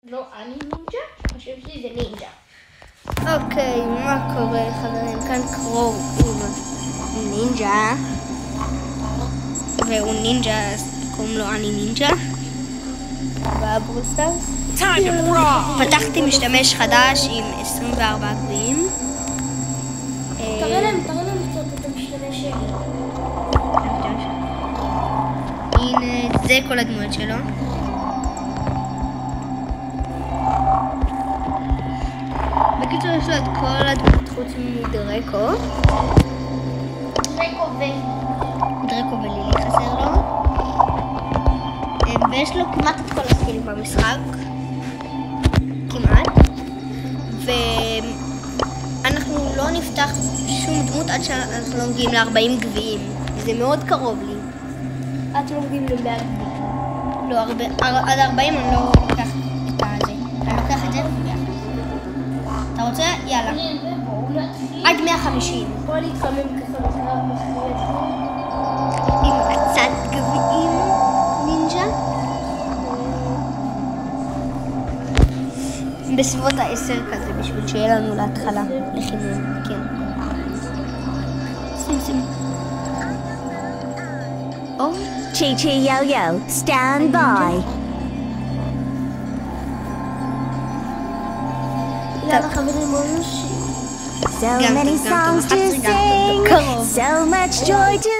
לא אני נינג'ה, אני חושב שזה נינג'ה. אוקיי, מה קורה חברים? כאן קרוב עם נינג'ה. והוא נינג'ה, אז קוראים לו אני נינג'ה. בברוסטרס. פתחתי משתמש חדש עם 24 גביעים. תראה להם קצת את המשתמש שלי. הנה, זה כל הדמויות שלו. בקיצור יש לו את כל הדמויות חוץ מדרקו. דרקו ולילי חסר לו. ויש לו כמעט את כל הסקילים במשחק. כמעט. ואנחנו לא נפתח שום דמות עד שאנחנו לא מגיעים ל-40 גביעים. זה מאוד קרוב לי. עד שלומדים ל-100 גביעים. לא, עד 40 אני לא לוקח את זה. אני לוקח את זה ביחד. אתה רוצה? יאללה. עד 150. בוא להתחמם ככה בקרב מחריד. עם קצת גביעים נינג'ה. בסביבות 10 כזה, בשביל שיהיה לנו להתחלה לחימום. כן. שים. Chi Yo-Yo, stand by. So many songs to sing, so much joy to...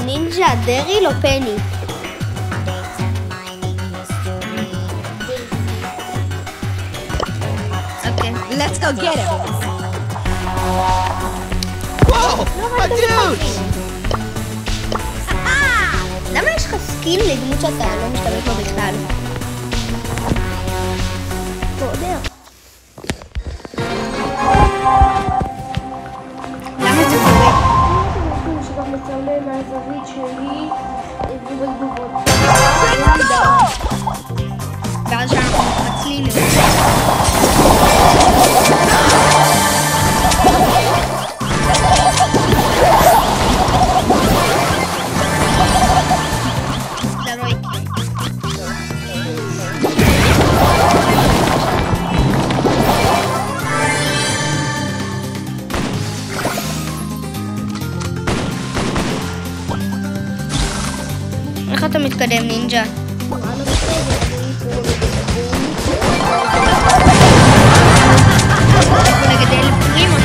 נינג'ה, דריל או פני? אוקיי. Let's go get him. Whoa, my dude! למה יש לך סקיל לדמות שאתה לא משתמש בו בכלל? לא יודע. למה זה קורה? שגם מצלם מהזווית שלי ובתגובות. ואז שאנחנו מתחצלים לזה. זה לא יקרה. איך אתה מתקדם נינג'ה? לגדל פרימו.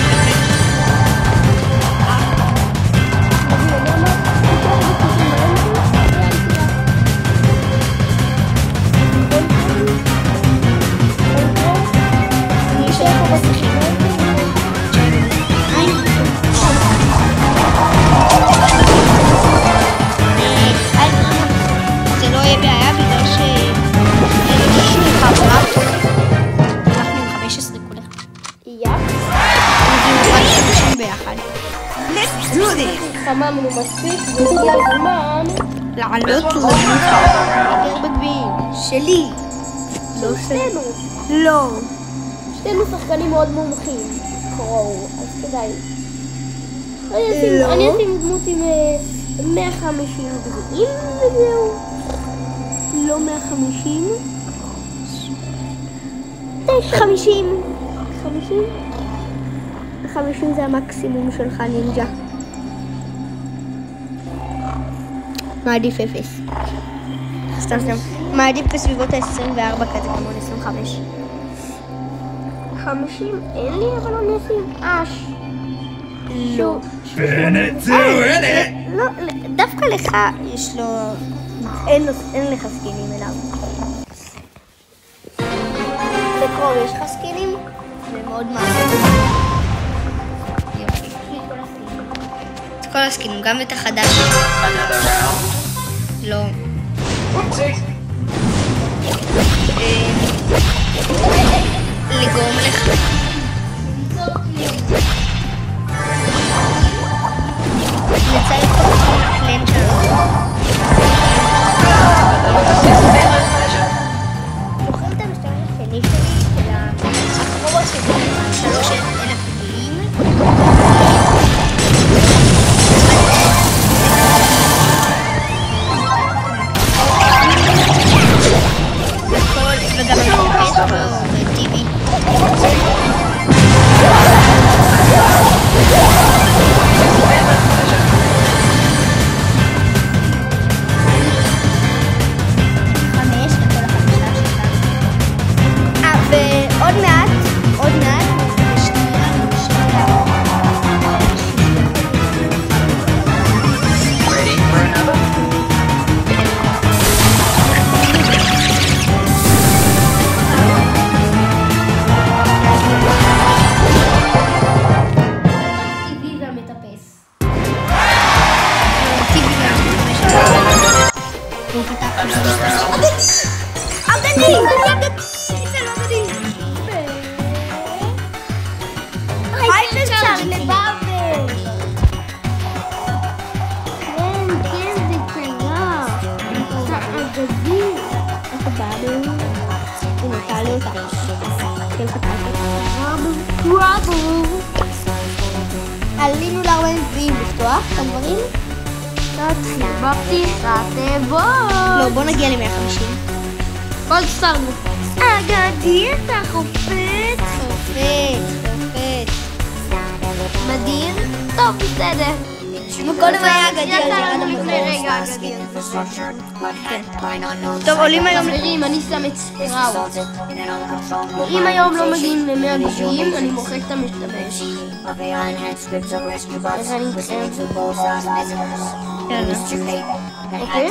זה לא יהיה בעיה בגלל שום חברת אנחנו עם 15 כולה. ביחד. Let's do this. חממנו מספיק והגיע הזמן לעלות לדבר בגביעים שלי. לא שנינו. לא. שנינו שחקנים מאוד מומחים. קרואו, אז כדאי. אני אשים דמות עם 150 גביעים וזהו. לא 150. 50. 50 זה המקסימום שלך נינג'ה. מעדיף 0. סתם. מעדיף בסביבות ה-24 כזה כמו 25. 50 אין לי אבל לא נשים. לא. לא, דווקא לך יש לו... אין לך סקינים אליו. בקרוב יש לך סקינים? זה מאוד מעניין. יופי. את כל הסקינים, גם את החדש. לא. לגרום לך. לצייר את הקלן שלו. זוכרים את המשתמש השני שלי של הקרובות שלי? 3,000 גלים. וגם את וטיבי. ועוד מעט, עלינו ל-40 לפתוח את הדברים? תתחיל בפתיחת בוא. לא, בוא נגיע ל-150. בוא תסתרנו. אגדי אתה חופץ. מדהים? טוב, בסדר. קודם היה אגדי, ירדנו לפני רגע אגדי. טוב, עולים היום לרים, אני שם את ספראו. אם היום לא מגיעים ל-100 גדים, אני מוחק את המשתמש. אז אני אתכם. אוקיי?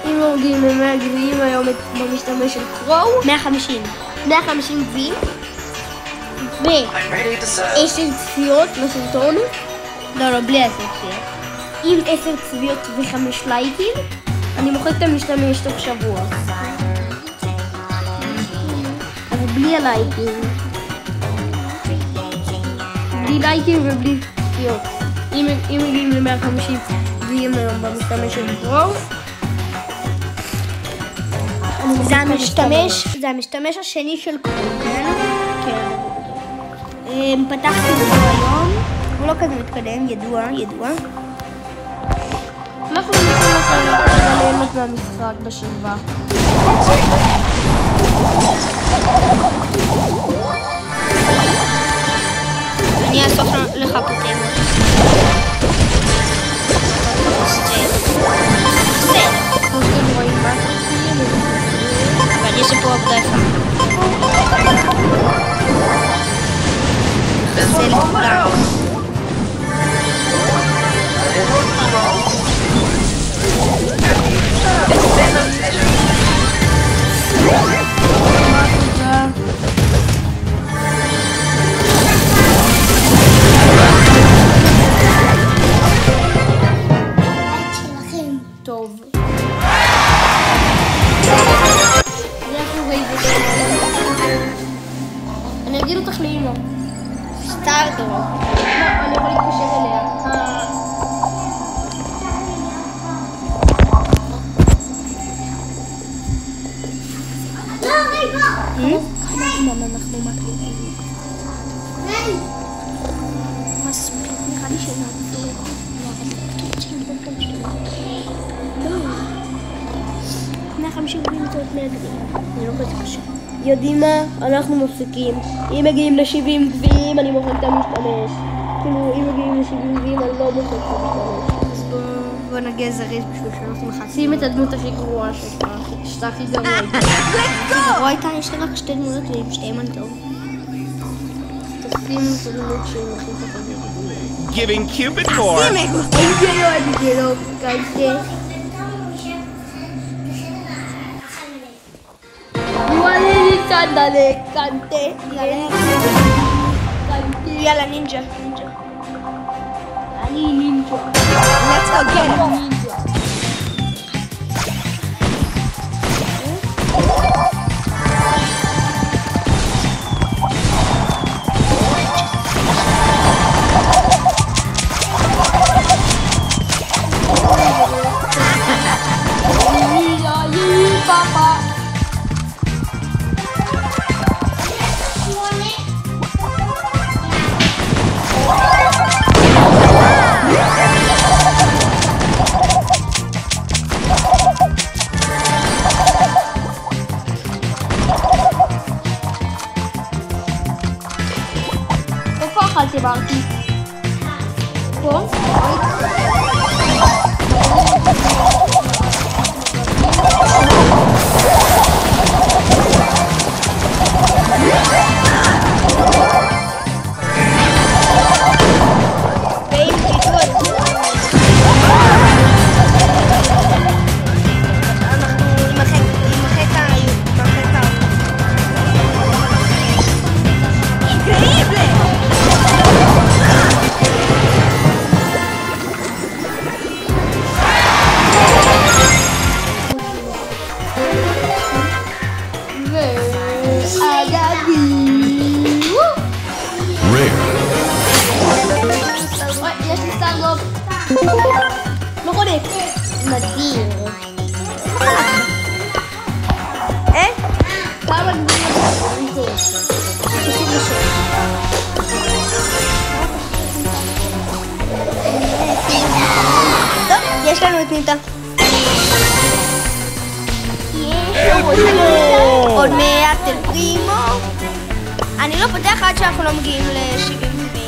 אם לא מגיעים ל-100 גביעים היום במשתמש של קרואו 150 גביעים ו10 צפיות לסרטון. לא, בלי 10 צפיות. עם 10 צפיות ו5 לייקים אני מוחק את המשתמש תוך שבוע. אבל בלי הלייקים, בלי לייקים ובלי צפיות. אם מגיעים ל-150 גביעים היום במשתמש של קרואו זה המשתמש השני של קרואו, כן? פתחתי אותו היום, הוא לא כזה מתקדם, ידוע. אנחנו נמצאים ליהנות מהמשחק בשלווה. אני אאסוף לך פוטים. כמו שאתם רואים מה? יש פה עבודה יפה. זה לכולם. טוב. אני אגיד אותך לאמא. סטארטו. לא, אני יכול להתקשר אליה. לא, רגע! כמה זמן אנחנו מקליטים? מספיק, נראה לי שנעצור. 150 למצוא את 100 גביעים. זה לא כזה קשה. יודעים מה? אנחנו מפסיקים. אם מגיעים ל-70 גביעים, אני מוכן את המשתמש. כאילו, אם מגיעים ל-70 גביעים, אני לא מוכן את המשתמש. אז בוא נגיע זריז בשביל שאנחנו מחצים. שים את הדמות הכי גרועה שלך, שאתה הכי גרוע איתה. גרוע איתה, יש לי רק שתי דמויות ועם שתיהן טוב. תשים את הדמות שהיא הכי תחזית. Giving Cupid more. אנג'לו, קנטה. וואלי, סנדלה, קנטה. יאללה, נינג'ה. אני נינג'ה. Let's go get it. איפה אכלתי ברתי? פה? יש לי סטארלוב. לא חולק. מדהים. כמה גדולים. טוב, יש לנו את ניטה. עוד מעט אל פרימו. אני לא פותח עד שאנחנו לא מגיעים ל-70 גביעים.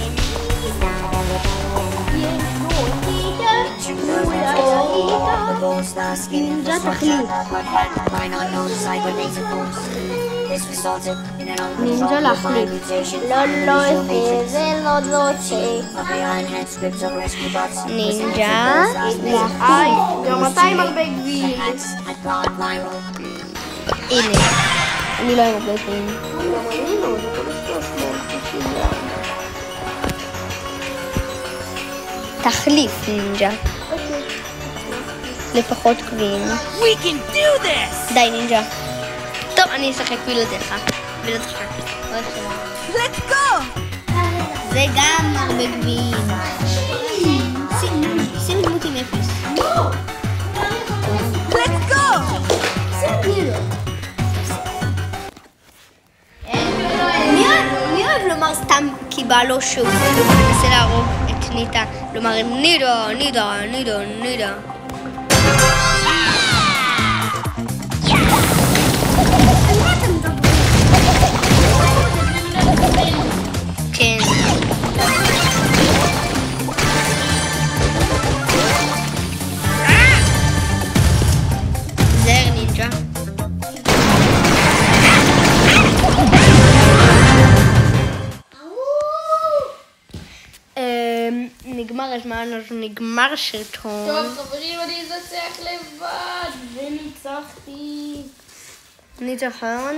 נינג'ה תחליף. נינג'ה להחליף. לא, זה לא רוצה. נינג'ה. גם 200 הרבה גביעים. הנה. אני לא עם הרבה גביעים. תחליף נינג'ה. לפחות גביעים. We can do this. די נינג'ה. טוב, אני אשחק בלעדיך. בלעדיך. Let's go. זה גם הרבה גביעים. שים דמות עם אפס. Let's go. מי אוהב לומר סתם כי בא לו שהוא מנסה להרוג את ניטה? לומר נידה, נידה, נידה, נידה. כן. זהר נינג'ה. נגמר הזמן, אז נגמר סרטון. טוב חברים, אני אנצח לבד וניצחתי. ניצחון.